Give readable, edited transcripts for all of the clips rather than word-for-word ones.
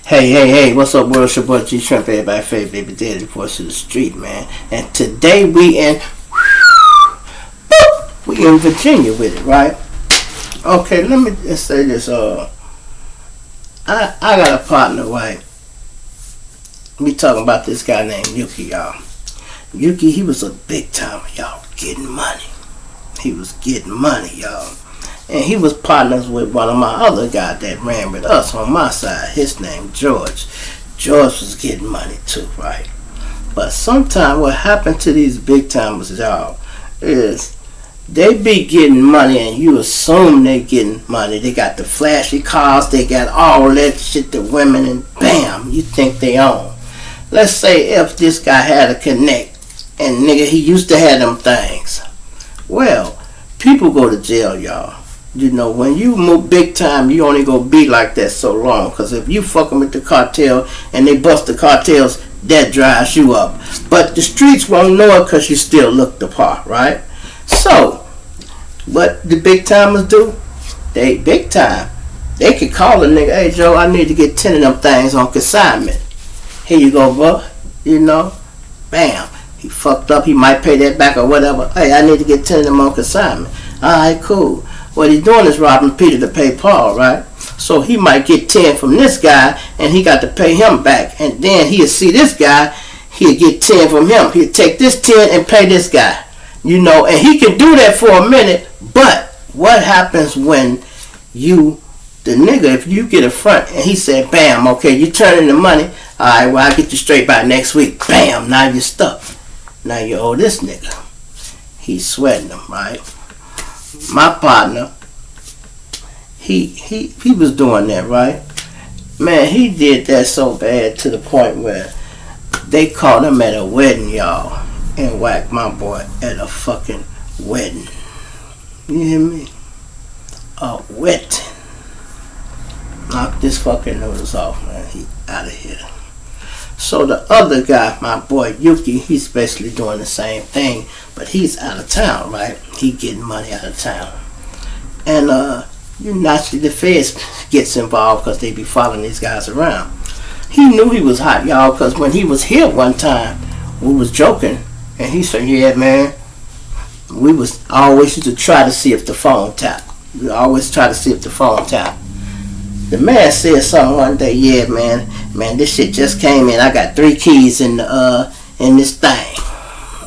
Hey, what's up, world? It's your boy G Shrimp, everybody favorite baby daddy, voice of the street, man. And today we in Virginia with it, right? Okay, let me just say this. I got a partner, right? We talking about this guy named Yuki, y'all. Yuki, he was a big timer, y'all, getting money. He was getting money, y'all. And he was partners with one of my other guys that ran with us on my side. His name George. George was getting money too, right? But sometimes what happened to these big timers, y'all, is they be getting money and you assume they getting money. They got the flashy cars, they got all that shit, the women, and bam, you think they own. Let's say if this guy had a connect and nigga, he used to have them things. Well, people go to jail, y'all. You know, when you move big time, you only go be like that so long. Because if you fucking with the cartel and they bust the cartels, that drives you up. But the streets won't know it because you still look the part, right? So, what the big timers do? They big time. They could call a nigga, hey Joe, I need to get 10 of them things on consignment. Here you go, bro. You know? Bam. He fucked up, he might pay that back or whatever. Hey, I need to get 10 of them on consignment. Alright, cool. What he's doing is robbing Peter to pay Paul, right? So he might get 10 from this guy, and he got to pay him back. And then he'll see this guy, he'll get 10 from him. He'll take this 10 and pay this guy. You know, and he can do that for a minute, but what happens when you, the nigga, if you get a front, and he said, bam, okay, you turn in the money, alright, well, I'll get you straight by next week. Bam, now you're stuck. Now you owe this nigga. He's sweating them, right? My partner, he was doing that, right? Man, he did that so bad to the point where they called him at a wedding, y'all, and whacked my boy at a fucking wedding. You hear me? A wedding. Knock this fucking notice off, man. He out of here. So the other guy, my boy Yuki, he's basically doing the same thing, but he's out of town, right? He getting money out of town. And naturally the feds gets involved because they be following these guys around. He knew he was hot, y'all, because when he was here one time, we was joking, and he said, yeah, man, we was always used to try to see if the phone tapped. We always try to see if the phone tapped. The man said something one day, yeah, man, this shit just came in. I got 3 keys in this thing,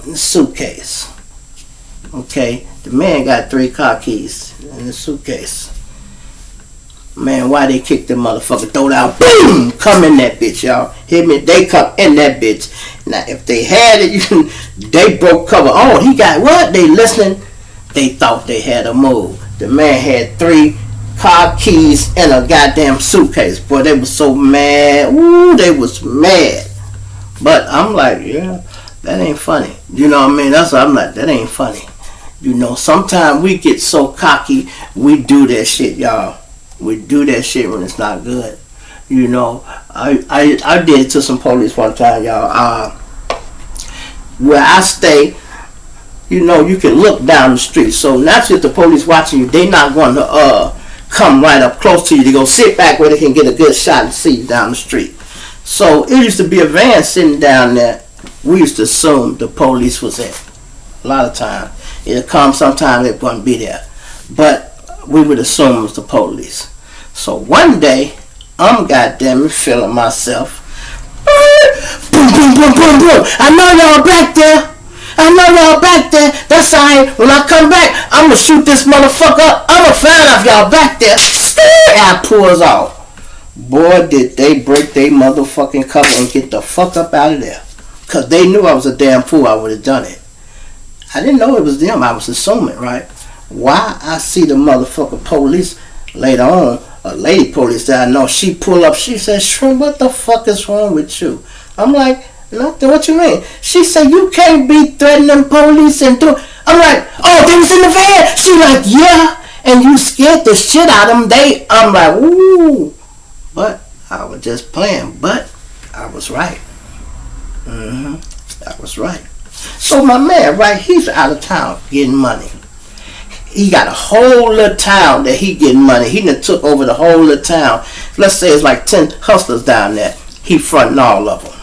in the suitcase. Okay, the man got 3 car keys in the suitcase. Man, why they kick the motherfucker? Throw it out, boom, come in that bitch, y'all. Hear me? They come in that bitch. Now, if they had it, they broke cover. Oh, he got what? They listening. They thought they had a move. The man had 3 car keys in a goddamn suitcase. Boy, they was so mad. Ooh, they was mad. But I'm like, yeah, that ain't funny. You know what I mean? That's what I'm like, that ain't funny. You know, sometimes we get so cocky, we do that shit, y'all. We do that shit when it's not good. You know, I did it to some police one time, y'all. Where I stay, you know, you can look down the street. So naturally, if the police watching you, they not going to come right up close to you. They go sit back where they can get a good shot and see you down the street. So it used to be a van sitting down there. We used to assume the police was there. A lot of times. It'll come sometime, it wouldn't be there. But we would assume it was the police. So one day, I'm goddamn feeling myself. Boom, boom, boom, boom, boom. I know y'all back there. That's alright. When I come back, I'm going to shoot this motherfucker up. I'm going to find out if y'all back there. I pulls off. Boy, did they break their motherfucking cover and get the fuck up out of there. Because they knew I was a damn fool. I would have done it. I didn't know it was them. I was assuming, right? Why I see the motherfucking police later on, a lady police that I know, she pull up, she said, Shrimp, what the fuck is wrong with you? I'm like, nothing, what you mean? She said, you can't be threatening police and do. I'm like, oh, they was in the van. She like, yeah, and you scared the shit out of them. I'm like, ooh. But I was just playing, but I was right. I was right. So my man, right, he's out of town getting money. He got a whole little town that he getting money. He done took over the whole little town. let's say it's like 10 hustlers down there. He fronting all of them.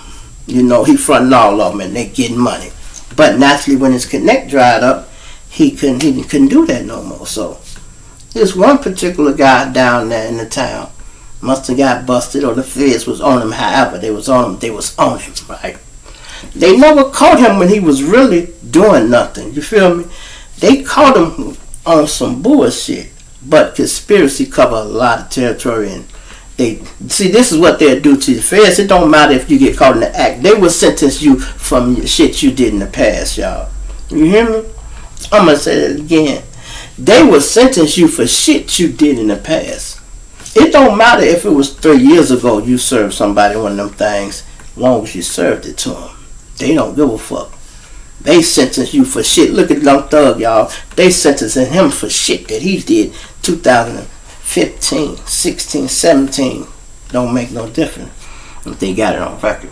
You know, he fronting all of them and they getting money. But naturally, when his connect dried up, he couldn't do that no more. So there's one particular guy down there in the town must have got busted, or the feds was on him. However, they was on him, right? They never caught him when he was really doing nothing. You feel me? They caught him on some bullshit, but conspiracy cover a lot of territory, and they see this is what they'll do to the feds. It don't matter if you get caught in the act. They will sentence you from shit you did in the past, y'all. You hear me? I'm gonna say that again. They will sentence you for shit you did in the past. It don't matter if it was 3 years ago you served somebody one of them things, as long as you served it to them. They don't give a fuck. They sentence you for shit. Look at Young Thug, y'all. They sentencing him for shit that he did 2015, 16, 17. Don't make no difference if they got it on record.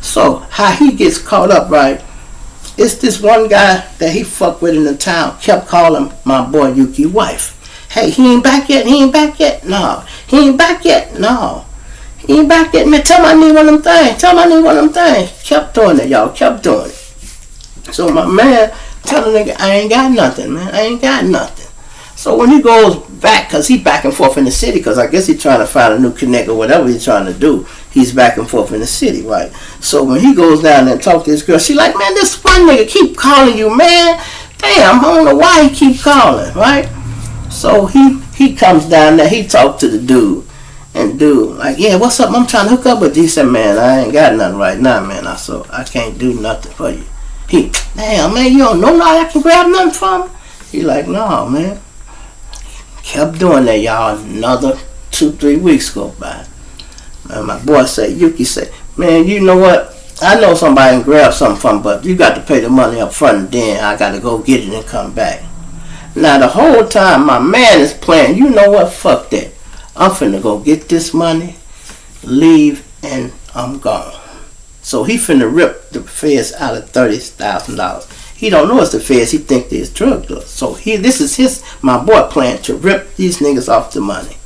So, how he gets caught up, right? It's this one guy that he fucked with in the town, kept calling my boy Yuki's wife. Hey, he ain't back yet? He ain't back yet? No. He ain't back yet? No. He ain't back yet? Man, tell him I need one of them things. Tell him I need one of them things. Kept doing it, y'all. Kept doing it. So my man tell the nigga, I ain't got nothing, man. I ain't got nothing. So when he goes back, because he back and forth in the city, because I guess he's trying to find a new connect or whatever he's trying to do, he's back and forth in the city, right? So when he goes down there and talk to this girl, she like, man, this one nigga keep calling you, man. Damn, I don't know why he keep calling, right? So he comes down there, he talk to the dude, and dude like, yeah, what's up? I'm trying to hook up with you. He said, man, I ain't got nothing right now, man. I can't do nothing for you. He, damn, man, you don't know now I can grab nothing from him? He like, no, man. Kept doing that, y'all. Another 2-3 weeks go by. And my boy say, Yuki say, man, you know what? I know somebody can grab something from him, but you got to pay the money up front, and then I got to go get it and come back. Now, the whole time, my man is playing, you know what? Fuck that. I'm finna go get this money, leave, and I'm gone. So he finna rip the feds out of $30,000. He don't know it's the feds. He think they're drug dealers. So this is my boy plan to rip these niggas off the money.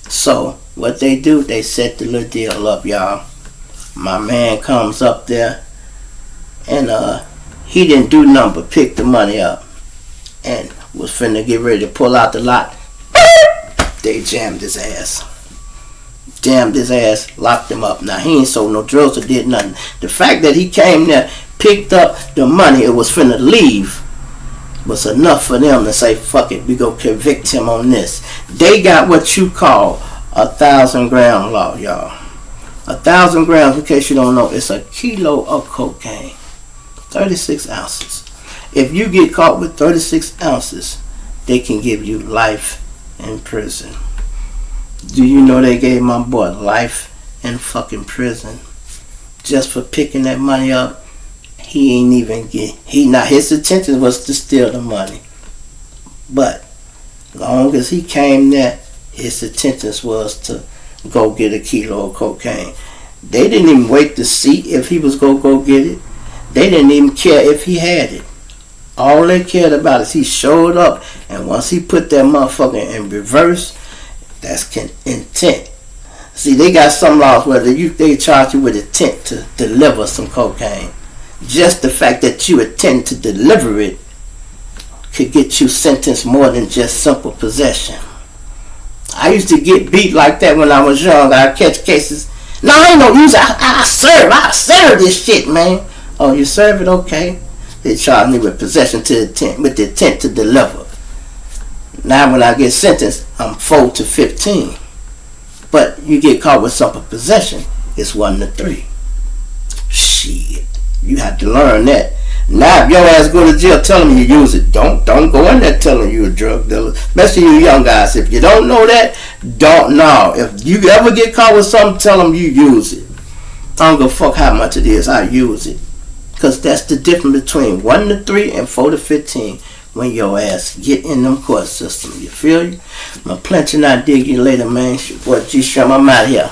So what they do, they set the little deal up, y'all. My man comes up there, and he didn't do nothing but pick the money up, and was finna get ready to pull out the lot. They jammed his ass. Locked him up. Now, he ain't sold no drugs or did nothing. The fact that he came there, picked up the money, it was finna leave, was enough for them to say, fuck it, we go convict him on this. They got what you call 1,000-gram law, y'all. 1,000 grams, in case you don't know, it's a kilo of cocaine. 36 ounces. If you get caught with 36 ounces, they can give you life in prison. Do you know they gave my boy life in fucking prison just for picking that money up? He ain't even get. His intention was to steal the money, but long as he came there, his intention was to go get a kilo of cocaine. They didn't even wait to see if he was gonna go get it. They didn't even care if he had it. All they cared about is he showed up, and once he put that motherfucker in reverse, that's intent. See, they got some laws where they charge you with intent to deliver some cocaine. Just the fact that you intend to deliver it could get you sentenced more than just simple possession. I used to get beat like that when I was young. I'd catch cases. No, I ain't no use. I serve this shit, man. Oh, you serve it? Okay. They charge me with possession with the intent to deliver. Now when I get sentenced, I'm 4 to 15. But you get caught with simple possession, it's 1 to 3. Shit. You have to learn that. Now if your ass go to jail telling you use it, don't go in there telling you a drug dealer. Especially you young guys. If you don't know that, don't know. If you ever get caught with something, tell them you use it. I don't give a fuck how much it is, I use it. Because that's the difference between 1 to 3 and 4 to 15 when your ass get in them court system. You feel you? I'm plenty not dig you later, man. It's your boy G-Shum. I'm out here.